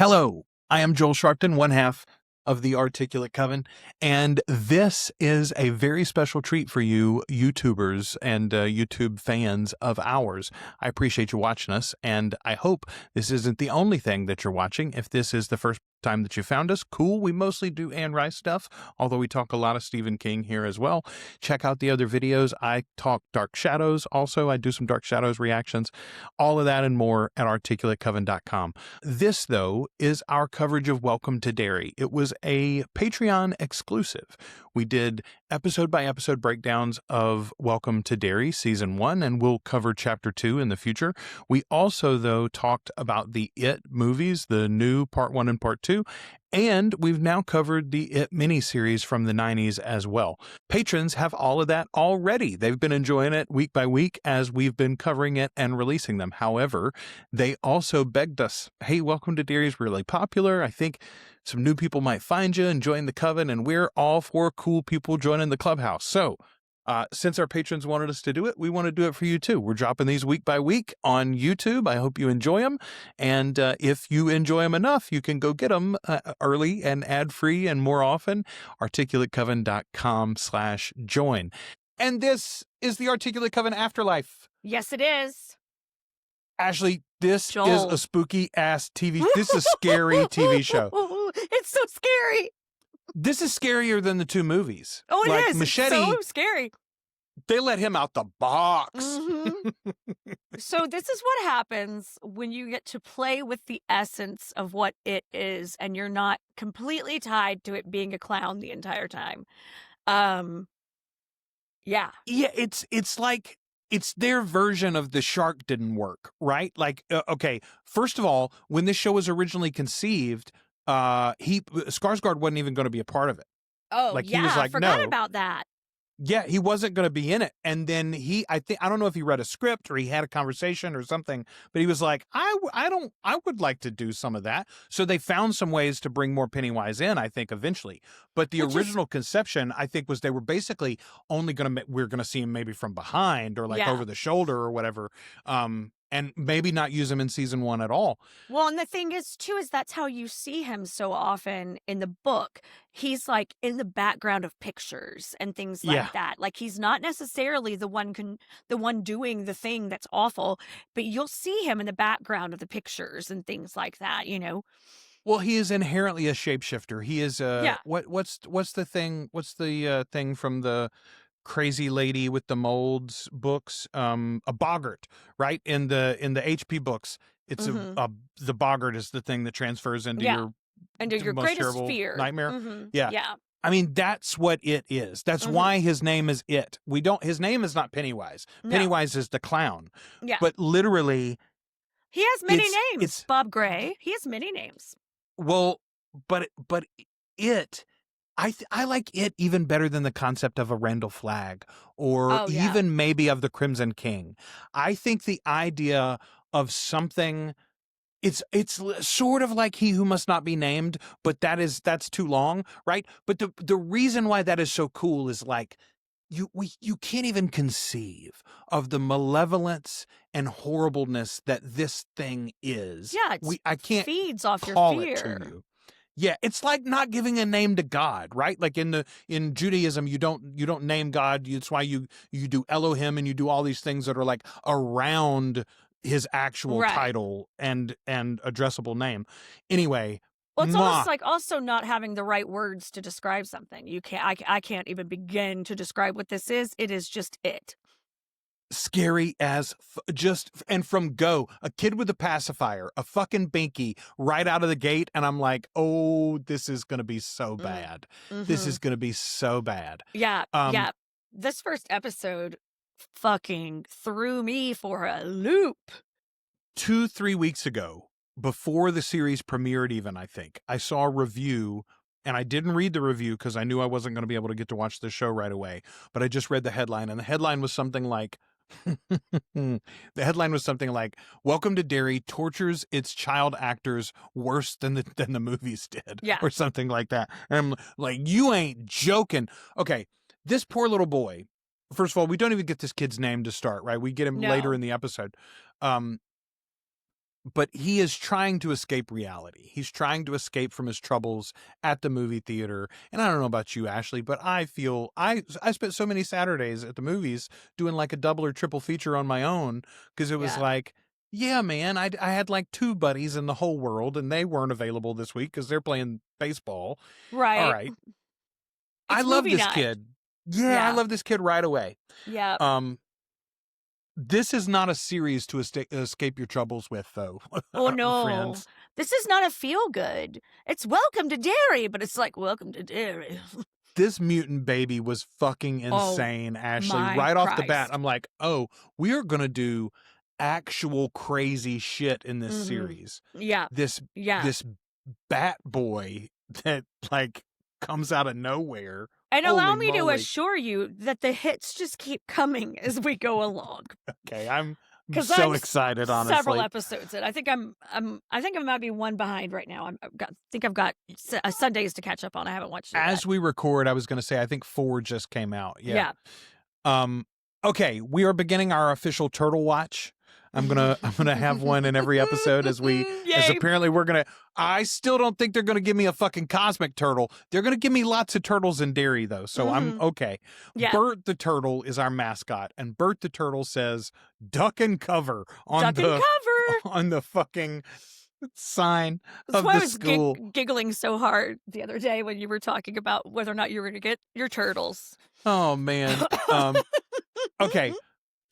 Hello, I am Joel Sharpton, one half of the Articulate Coven, and this is a very special treat for you YouTubers and YouTube fans of ours. I appreciate you watching us, and I hope this isn't the only thing that you're watching. If this is the first time that you found us, cool. We mostly do Anne Rice stuff, although we talk a lot of Stephen King here as well. Check out the other videos. I talk Dark Shadows also. I do some Dark Shadows reactions. All of that and more at articulatecoven.com. This, though, is our coverage of Welcome to Derry. It was a Patreon exclusive. We did episode-by-episode breakdowns of Welcome to Derry Season 1, and we'll cover Chapter 2 in the future. We also, though, talked about the It movies, the new Part 1 and Part 2, and we've now covered the It miniseries from the 90s as well. Patrons have all of that already. They've been enjoying it week by week as we've been covering it and releasing them. However, they also begged us, hey, Welcome to Derry is really popular. I think some new people might find you and join the Coven, and we're all for cool people joining the clubhouse. So since our patrons wanted us to do it, we want to do it for you too. We're dropping these week by week on YouTube. I hope you enjoy them. And if you enjoy them enough, you can go get them early and ad-free and more often. articulatecoven.com/join. And this is the Articulate Coven Afterlife. Yes, it is. Ashley, this Joel. is a spooky-ass TV. This is a scary TV show. It's so scary. This is scarier than the two movies. Oh, it is. Machete, It's so scary. they let him out the box. So this is what happens when you get to play with the essence of what it is, and you're not completely tied to it being a clown the entire time. Yeah. Yeah, it's like it's their version of The Shark Didn't Work, right? Like, okay, first of all, when this show was originally conceived, Skarsgård wasn't even going to be a part of it. Oh, Like, yeah. he was like, I forgot no. about that. Yeah, he wasn't going to be in it. And then I don't know if he read a script or he had a conversation or something, but he was like, I would like to do some of that. So they found some ways to bring more Pennywise in, I think, eventually. But the original conception, I think, was they were basically only we're going to see him maybe from behind or like over the shoulder or whatever. And maybe not use him in season 1 at all. Well, and the thing is, too, is that's how you see him so often in the book. He's like in the background of pictures and things like that. Like he's not necessarily the one doing the thing that's awful, but you'll see him in the background of the pictures and things like that, you know? Well, he is inherently a shapeshifter. He is what's the thing? What's the thing from the crazy lady with the molds books, a boggart, right? In the HP books, it's the boggart is the thing that transfers into your greatest fear, nightmare. Yeah. I mean, that's what it is. That's why his name is It. His name is not Pennywise. No. Pennywise is the clown. Yeah. But literally, he has many names. It's Bob Gray. He has many names. Well, but It, I like It even better than the concept of a Randall Flagg or even maybe of the Crimson King. I think the idea of something, it's sort of like He Who Must Not Be Named, but that's too long, right? But the reason why that is so cool is like you can't even conceive of the malevolence and horribleness that this thing is. Yeah, I can't feeds off your it fear. to you. Yeah, it's like not giving a name to God, right? Like in Judaism, you don't name God. It's why you do Elohim and you do all these things that are like around his actual title and addressable name. Anyway, well, it's almost like also not having the right words to describe something. You can't. I can't even begin to describe what this is. It is just it. Scary as and from go, a kid with a pacifier, a fucking binky right out of the gate, and I'm like, oh, this is gonna be so bad. This is gonna be so bad. Yeah, yeah. This first episode fucking threw me for a loop. 2-3 weeks ago, before the series premiered, even I think I saw a review. And I didn't read the review because I knew I wasn't going to be able to get to watch the show right away. But I just read the headline, and the headline was something like, "Welcome to Derry tortures its child actors worse than the movies did," or something like that. And I'm like, you ain't joking. Okay, this poor little boy. First of all, we don't even get this kid's name to start, right? We get him later in the episode. but he is trying to escape reality. He's trying to escape from his troubles at the movie theater. And I don't know about you, Ashley, but I feel I spent so many Saturdays at the movies doing like a double or triple feature on my own, because it was like, yeah, man, I had like 2 buddies in the whole world, and they weren't available this week because they're playing baseball. Right. All right. I love this kid. Yeah, I love this kid right away. Yeah. This is not a series to escape your troubles with, though. Oh, no. Friends. This is not a feel-good. It's Welcome to Derry, but it's like, Welcome to Derry. This mutant baby was fucking insane, Ashley. Right off the bat, I'm like, oh, we are going to do actual crazy shit in this series. Yeah. This bat boy that, like, comes out of nowhere. And allow me to assure you that the hits just keep coming as we go along. Okay, I'm so excited, honestly. Several episodes in. I think I might be one behind right now. I've got Sundays to catch up on. I haven't watched it as yet. we record. I was going to say I think 4 just came out. Yeah. Okay, we are beginning our official Turtle Watch. I'm gonna have one in every episode as apparently we're gonna. I still don't think they're gonna give me a fucking cosmic turtle. They're gonna give me lots of turtles in Derry though, so I'm okay. Yeah. Bert the turtle is our mascot, and Bert the turtle says "duck and cover" on the fucking sign of the school. I was giggling so hard the other day when you were talking about whether or not you were gonna get your turtles. Oh man. Okay.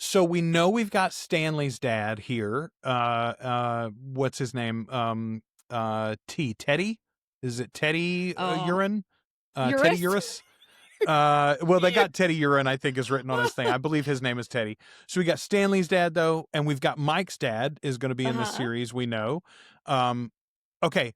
So we know we've got Stanley's dad here. What's his name? Teddy? Is it Teddy Urine? Teddy Urus? Well, they got Teddy Urine, I think, is written on his thing. I believe his name is Teddy. So we got Stanley's dad, though, and we've got Mike's dad is going to be in this series, we know. Okay,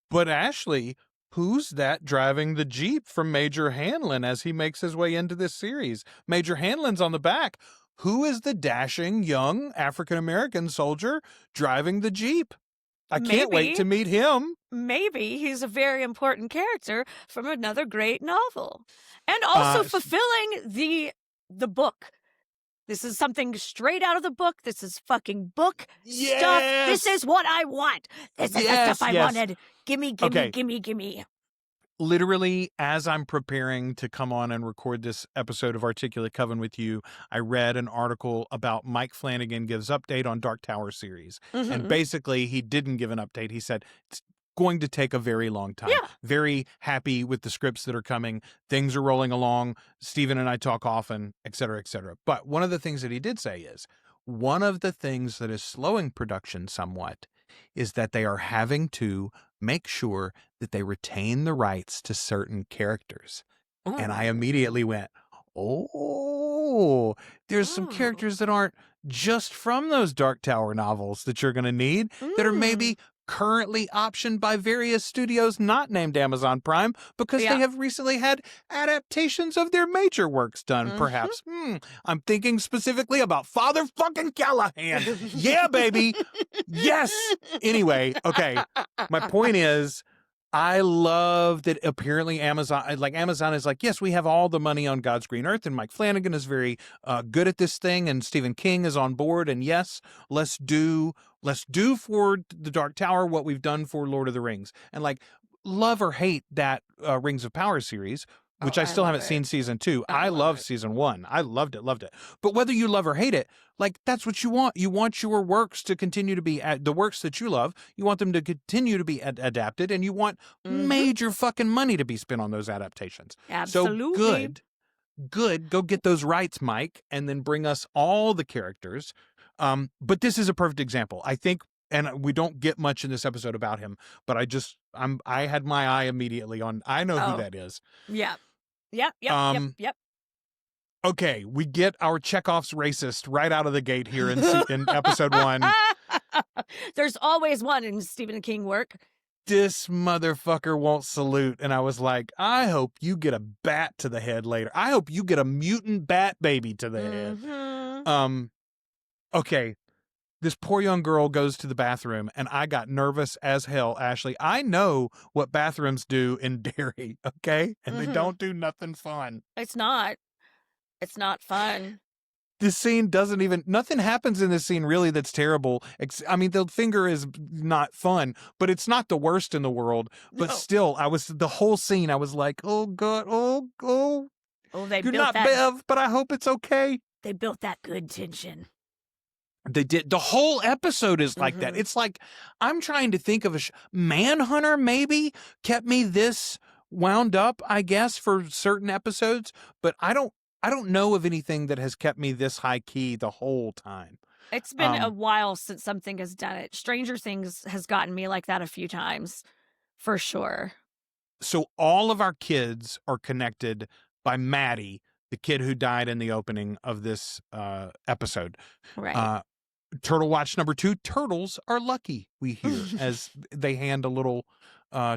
but Ashley, who's that driving the Jeep from Major Hanlon as he makes his way into this series? Major Hanlon's on the back. Who is the dashing young African-American soldier driving the Jeep? I can't wait to meet him. Maybe he's a very important character from another great novel. And also fulfilling the book. This is something straight out of the book. This is fucking book stuff. This is what I want. This is the stuff I wanted. Gimme. Literally, as I'm preparing to come on and record this episode of Articulate Coven with you, I read an article about Mike Flanagan gives update on Dark Tower series. And basically, he didn't give an update. He said, it's going to take a very long time. Yeah. Very happy with the scripts that are coming. Things are rolling along. Steven and I talk often, et cetera, et cetera. But one of the things that he did say is, one of the things that is slowing production somewhat is that they are having to make sure that they retain the rights to certain characters. And I immediately went, there's some characters that aren't just from those Dark Tower novels that you're going to need that are maybe currently optioned by various studios not named Amazon Prime because they have recently had adaptations of their major works done, perhaps. I'm thinking specifically about Father fucking Callahan. Yeah, baby. Yes. Anyway, okay. My point is, I love that apparently Amazon is like, yes, we have all the money on God's green earth, and Mike Flanagan is very good at this thing, and Stephen King is on board, and yes, let's do for the Dark Tower what we've done for Lord of the Rings. And like, love or hate that Rings of Power series, which I still haven't seen season 2. I love season 1. I loved it. But whether you love or hate it, like, that's what you want. You want your works to continue to be the works that you love. You want them to continue to be adapted, and you want major fucking money to be spent on those adaptations. Absolutely. So good. Go get those rights, Mike, and then bring us all the characters. But this is a perfect example, I think. And we don't get much in this episode about him, but I had my eye immediately on, I know who that is. Yeah. Yep. Okay, we get our Chekhov's racist right out of the gate here in episode 1. There's always one in Stephen King work. This motherfucker won't salute. And I was like, I hope you get a bat to the head later. I hope you get a mutant bat baby to the head. Okay. This poor young girl goes to the bathroom, and I got nervous as hell, Ashley. I know what bathrooms do in Derry, okay? And they don't do nothing fun. It's not. It's not fun. this scene doesn't even, nothing happens in this scene really that's terrible. I mean, the finger is not fun, but it's not the worst in the world. But still, the whole scene, I was like, oh God, oh, they you're built not that, Bev, but I hope it's okay. They built that good tension. They did. The whole episode is like that. It's like, I'm trying to think of Manhunter maybe kept me this wound up, I guess, for certain episodes, but I don't know of anything that has kept me this high key the whole time. It's been a while since something has done it. Stranger Things has gotten me like that a few times, for sure. So all of our kids are connected by Maddie, the kid who died in the opening of this episode. Right. Turtle Watch number 2, turtles are lucky, we hear, as they hand a little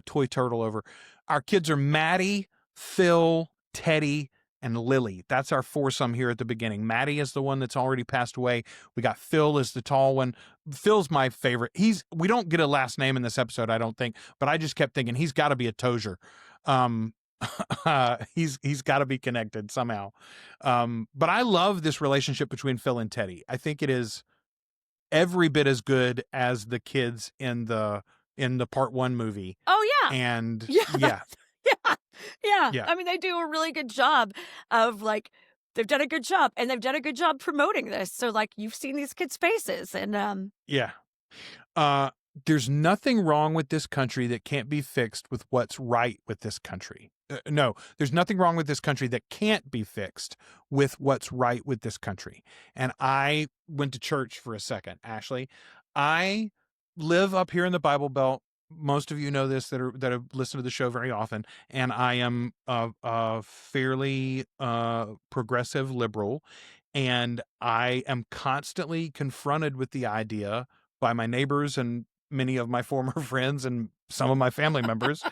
toy turtle over. Our kids are Maddie, Phil, Teddy, and Lily. That's our foursome here at the beginning. Maddie is the one that's already passed away. We got Phil as the tall one. Phil's my favorite. We don't get a last name in this episode, I don't think, but I just kept thinking he's got to be a Tozier. He's got to be connected somehow. But I love this relationship between Phil and Teddy. I think it is every bit as good as the kids in the part 1 movie. Oh yeah. And yeah. I mean, they do a really good job of they've done a good job, and they've done a good job promoting this. So you've seen these kids' faces, and there's nothing wrong with this country that can't be fixed with what's right with this country. No, there's nothing wrong with this country that can't be fixed with what's right with this country. And I went to church for a second, Ashley. I live up here in the Bible Belt. Most of you know this that have listened to the show very often. And I am a fairly progressive liberal. And I am constantly confronted with the idea by my neighbors and many of my former friends and some of my family members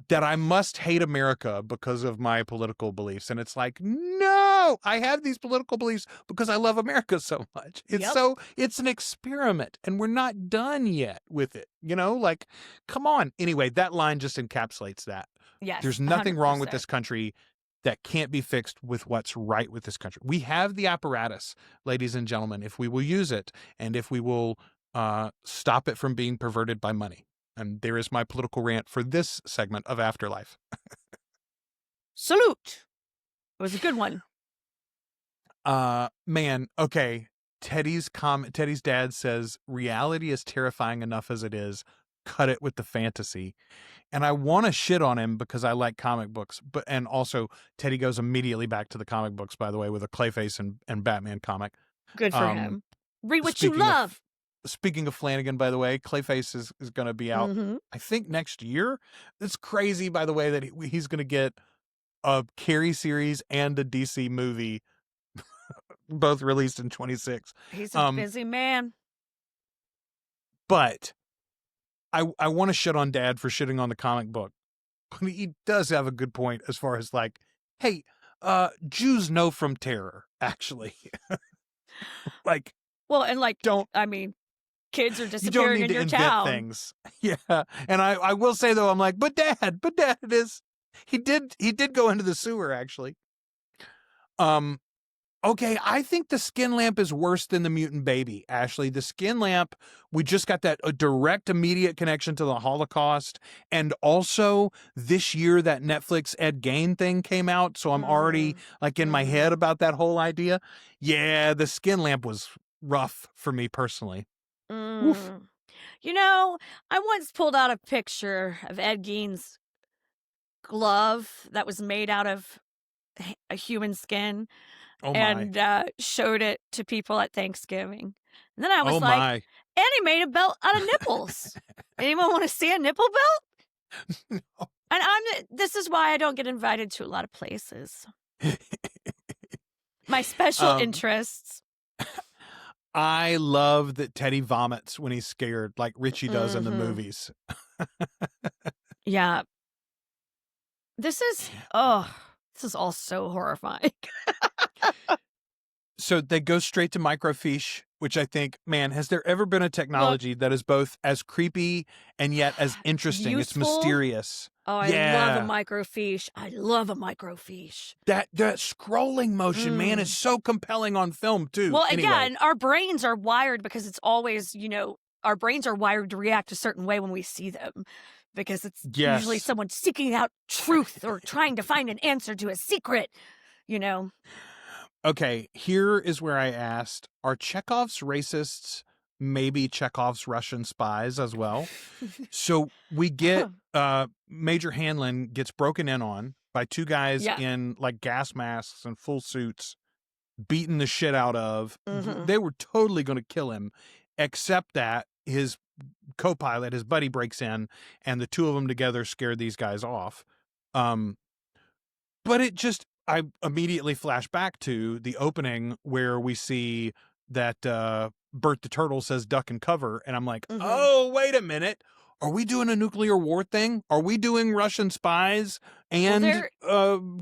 that I must hate America because of my political beliefs. And it's like, no, I have these political beliefs because I love America so much. It's an experiment, and we're not done yet with it. Come on. Anyway, that line just encapsulates that. Yes, there's nothing 100%. wrong with this country that can't be fixed with what's right with this country. We have the apparatus, ladies and gentlemen, if we will use it, and if we will stop it from being perverted by money. And there is my political rant for this segment of Afterlife. Salute. It was a good one. Man, okay. Teddy's dad says, reality is terrifying enough as it is. Cut it with the fantasy. And I want to shit on him because I like comic books. And also, Teddy goes immediately back to the comic books, by the way, with a Clayface and Batman comic. Good for him. Read what you love. Speaking of Flanagan, by the way, Clayface is going to be out, I think, next year. It's crazy, by the way, that he's going to get a Carrie series and a DC movie both released in 26. He's a busy man. But I want to shit on Dad for shitting on the comic book. But he does have a good point as far as hey, Jews know from terror, actually. Kids are disappearing in your town. Things. Yeah. And I will say though, I'm like, but Dad he did go into the sewer actually. Okay, I think the skin lamp is worse than the mutant baby, Ashley. The skin lamp, we just got that a direct, immediate connection to the Holocaust. And also this year that Netflix Ed Gein thing came out. So I'm already in my head about that whole idea. Yeah, the skin lamp was rough for me personally. Oof. I once pulled out a picture of Ed Gein's glove that was made out of a human skin and showed it to people at Thanksgiving. And then I was and he made a belt out of nipples. Anyone want to see a nipple belt? No. And this is why I don't get invited to a lot of places. My special interests. I love that Teddy vomits when he's scared, like Richie does in the movies. Yeah. This is all so horrifying. So they go straight to microfiche, which I think, man, has there ever been a technology that is both as creepy and yet as interesting? Useful? It's mysterious. Oh, I love a microfiche. I love a microfiche. That scrolling motion, man, is so compelling on film too. Well, anyway. again, our brains are wired because it's always, our brains are wired to react a certain way when we see them. Because it's usually someone seeking out truth or trying to find an answer to a secret, Okay, here is where I asked, are Chekhov's racists maybe Chekhov's Russian spies as well? So we get Major Hanlon gets broken in on by two guys in like gas masks and full suits, beaten the shit out of. They were totally going to kill him, except that his co-pilot, his buddy, breaks in, and the two of them together scared these guys off. But I immediately flash back to the opening where we see that Bert the Turtle says duck and cover, and I'm like, oh, wait a minute. Are we doing a nuclear war thing? Are we doing Russian spies and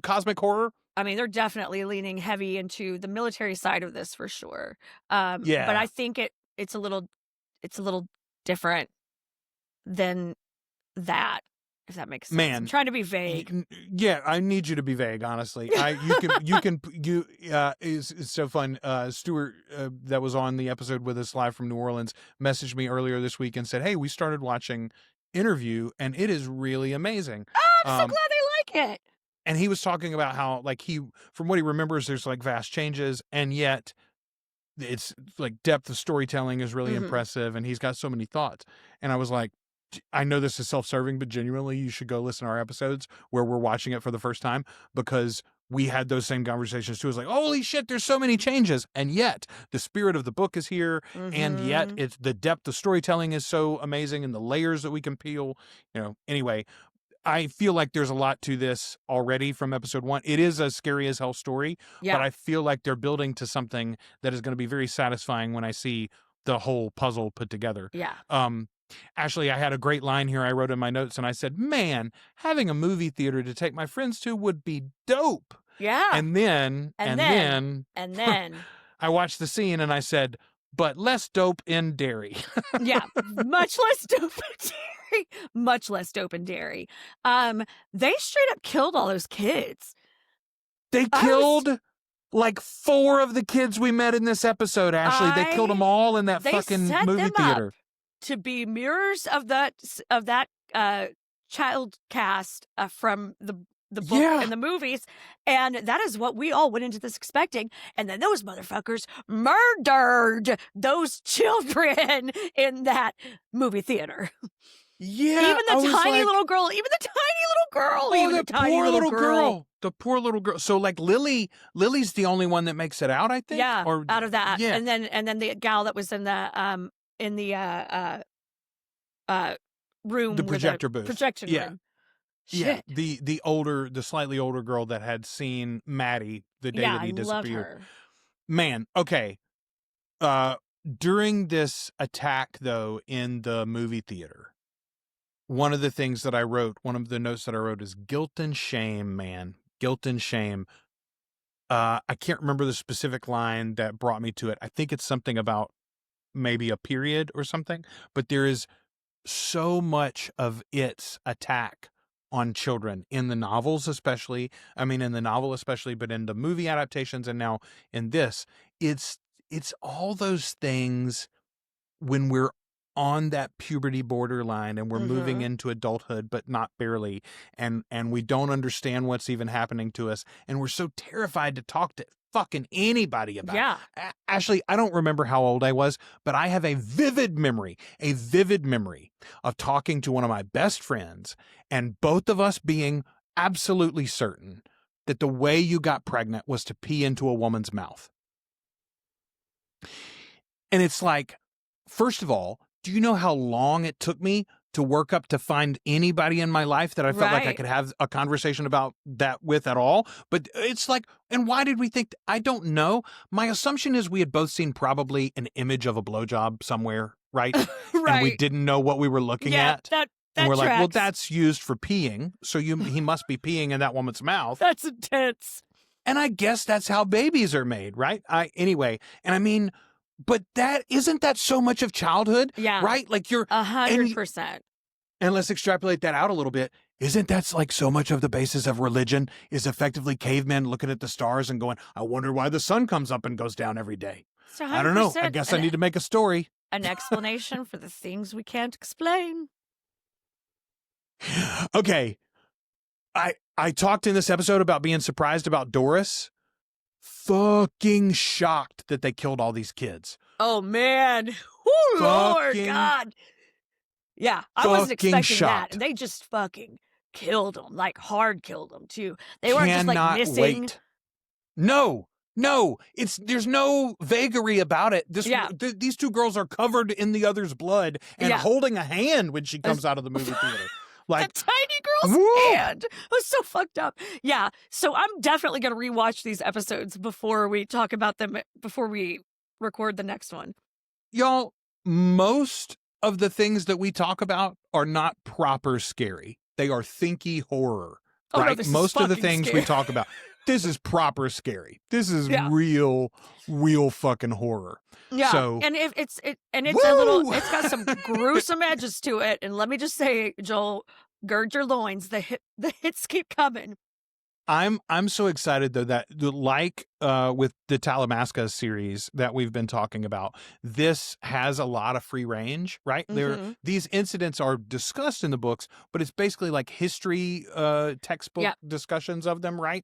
cosmic horror? I mean, they're definitely leaning heavy into the military side of this for sure. But I think it's a little different than that, if that makes sense. Man, I'm trying to be vague. Yeah, I need you to be vague, honestly. It's so fun. Stuart, that was on the episode with us live from New Orleans, messaged me earlier this week and said, hey, we started watching Interview, and it is really amazing. Oh, I'm so glad they like it. And he was talking about how, like, from what he remembers, there's like vast changes, and yet it's like depth of storytelling is really impressive, and he's got so many thoughts. And I was like, I know this is self-serving, but genuinely you should go listen to our episodes where we're watching it for the first time, because we had those same conversations too. It's like, holy shit, there's so many changes, and yet the spirit of the book is here, and yet it's the depth of storytelling is so amazing, and the layers that we can peel. Anyway, I feel like there's a lot to this already from episode 1. It is a scary as hell story, but I feel like they're building to something that is going to be very satisfying when I see the whole puzzle put together. Yeah. Ashley, I had a great line here I wrote in my notes, and I said, man, having a movie theater to take my friends to would be dope. Yeah. And then I watched the scene and I said, but less dope in Derry. Yeah, much less dope in Derry. Much less dope in Derry. They straight up killed all those kids. They killed like 4 of the kids we met in this episode, Ashley. They killed them all in that fucking movie theater. To be mirrors of that child cast from the book and the movies, and that is what we all went into this expecting, and then those motherfuckers murdered those children in that movie theater. Yeah, even the tiny little girl. The poor little girl. So like Lily's the only one that makes it out, I think. Yeah, out of that. Yeah. And then the gal that was in the room, the projector booth, projection room. Shit. Yeah, the slightly older girl that had seen Maddie the day that he disappeared. Love her. Man, okay. During this attack, though, in the movie theater, one of the things that I wrote, one of the notes that I wrote is guilt and shame, man. Guilt and shame. I can't remember the specific line that brought me to it. I think it's something about maybe a period or something, but there is so much of its attack on children in the novels, especially. I mean, in the novel especially, but in the movie adaptations and now in this, it's all those things when we're on that puberty borderline and we're moving into adulthood, but not barely, and we don't understand what's even happening to us, and we're so terrified to talk to fucking anybody about it. Ashley, I don't remember how old I was, but I have a vivid memory of talking to one of my best friends and both of us being absolutely certain that the way you got pregnant was to pee into a woman's mouth. And it's like, first of all, do you know how long it took me to work up to find anybody in my life that I felt like I could have a conversation about that with at all? But it's like, and why did we think, I don't know. My assumption is we had both seen probably an image of a blowjob somewhere, right? And we didn't know what we were looking at. And we're like, well, that's used for peeing. So he must be peeing in that woman's mouth. That's intense. And I guess that's how babies are made, right? Anyway, and I mean, but isn't that so much of childhood? Yeah. Right? Like you're 100%. And let's extrapolate that out a little bit. Isn't that like so much of the basis of religion is effectively cavemen looking at the stars and going, I wonder why the sun comes up and goes down every day. I don't know. I guess I need to make a story. An explanation for the things we can't explain. Okay. I talked in this episode about being surprised about Doris. Fucking shocked that they killed all these kids. Oh, man. Oh, Lord God. Yeah, I wasn't expecting that. And they just fucking killed them, like hard killed them, too. They weren't just like missing. Wait. No, there's no vagary about it. These two girls are covered in the other's blood and holding a hand when she comes out of the movie theater. Like the tiny girl's hand. It was so fucked up. Yeah. So I'm definitely going to rewatch these episodes before we talk about them, before we record the next one. Y'all, most of the things that we talk about are not proper scary. They are thinky horror. Oh, right? No, most of the things scary. We talk about. This is proper scary. This is real fucking horror. Yeah, so, and it's it's got some gruesome edges to it. And let me just say, Joel, gird your loins. The hits keep coming. I'm so excited though that with the Talamasca series that we've been talking about, this has a lot of free range, right? Mm-hmm. These incidents are discussed in the books, but it's basically like history textbook discussions of them, right?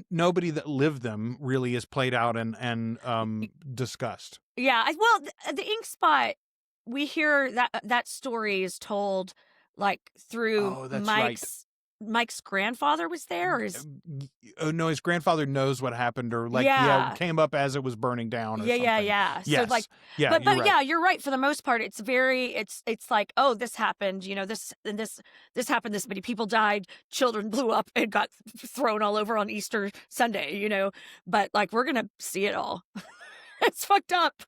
Nobody that lived them really is played out and discussed. Yeah, well, the Ink Spot, we hear that story is told like through Mike's grandfather was there? Or oh no, his grandfather knows what happened, or came up as it was burning down. Or something. Yeah. Yes. So but you're right. For the most part, it's like, oh, this happened. This happened. This many people died. Children blew up and got thrown all over on Easter Sunday. But like we're gonna see it all. It's fucked up.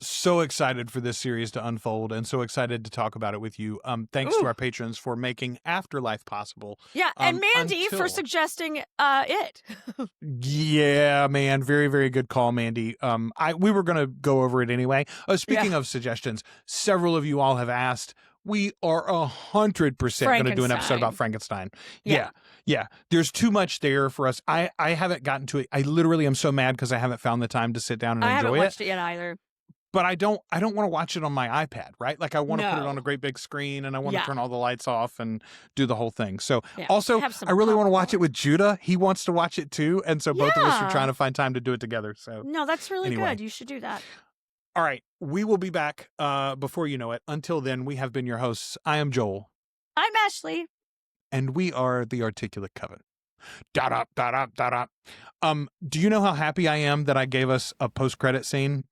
So excited for this series to unfold and so excited to talk about it with you. Thanks to our patrons for making Afterlife possible. Yeah, and Mandy for suggesting it. Yeah, man. Very, very good call, Mandy. We were going to go over it anyway. Speaking of suggestions, several of you all have asked. We are 100% going to do an episode about Frankenstein. Yeah. There's too much there for us. I haven't gotten to it. I literally am so mad because I haven't found the time to sit down and enjoy it. I haven't watched it yet either. But I don't want to watch it on my iPad, right? Like I want to put it on a great big screen and I want to turn all the lights off and do the whole thing. So also I really want to watch it with Judah. He wants to watch it too. And so both of us are trying to find time to do it together. So no, that's really good. You should do that. All right. We will be back before you know it. Until then, we have been your hosts. I am Joel. I'm Ashley. And we are the Articulate Coven. Do you know how happy I am that I gave us a post-credit scene?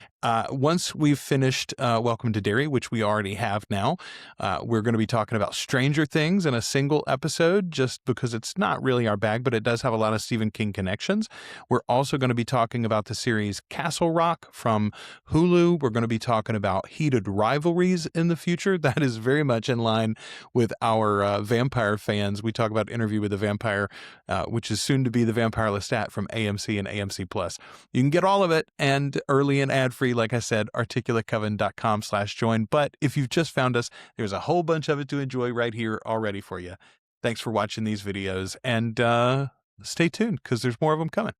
Once we've finished Welcome to Derry, which we already have now, we're going to be talking about Stranger Things in a single episode, just because it's not really our bag, but it does have a lot of Stephen King connections. We're also going to be talking about the series Castle Rock from Hulu. We're going to be talking about heated rivalries in the future. That is very much in line with our vampire fans. We talk about Interview with the Vampire, which is soon to be the Vampire Lestat from AMC and AMC Plus. You can get all of it and early and ad-free, like I said, articulatecoven.com/join. But if you've just found us, there's a whole bunch of it to enjoy right here already for you. Thanks for watching these videos and stay tuned because there's more of them coming.